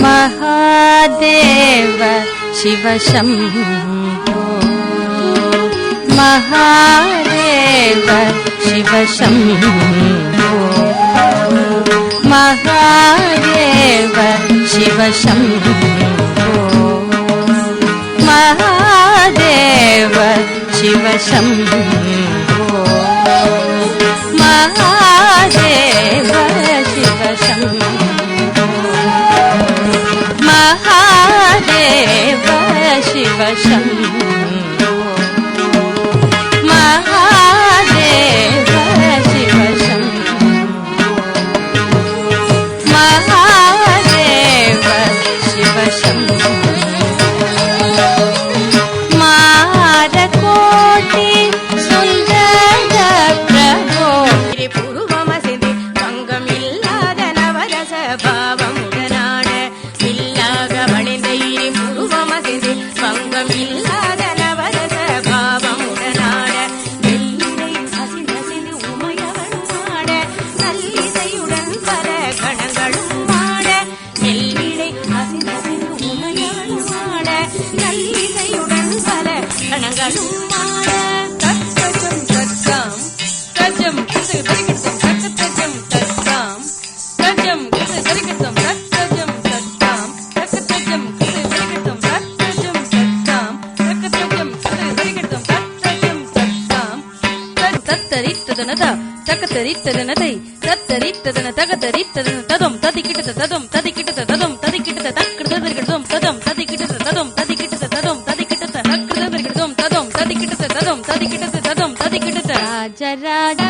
महादेव शिव शम्भो महादेव शिव शम्भो महादेव शिव शम्भो महादेव शिव शम्भो महादेव शिव शम्भो महादेव शिव शम्भो महादेव शिव शम्भो महादेव शिव शम्भो मारकोटि सुन्दर प्रभो पूर्वमसिदि भङ्गमिल्लाद नवरस भावमुडनाड इल्लाग वणिंदैरि पूर्वमसिदि भङ्गमिल्लाद नवरस भावमुडनाड வெள்ளிடை அசிந்தசிந்து உமையவனும் ஆட நல்லிசையுடன் பல கணங்களும் ஆட வெள்ளிடை அசிந்தசிந்து உமையவனும் ஆட நல்லிசையுடன் பல கணங்களும் ஆட தத்தஜம் தத்தாம் தஜம் கிது தரிகிட்டம் தக்கத்தஜம் தத்தாம் தஜம் கிது தரிகிட்டம் தத்தஜம் தத்தாம் தக்கத்தஜம் கிது தரிகிட்டம் தத்தஜம் தத்தாம் தக்கத்தஜம் கிது தரிகிட்டம் தத்தஜம் தத்தாம் தத்தரித்ததனத தக்கத்தரித்ததனதை தத்தரித்ததன தகதரித்ததன ததம் ததிகிட்ட ததம் ததிகிட்ட ததம் ததிகிட்ட தக்கிருதர்கிட்டம் ததம் ததிகிட்ட ததம் ததிகிட்ட ததம் ததிகிட்ட தக்கிருதர்கிட்டம் ததம் ததிகிட்ட ததம் ததிகிட்ட ததம் ததிகிட்ட ராஜராஜ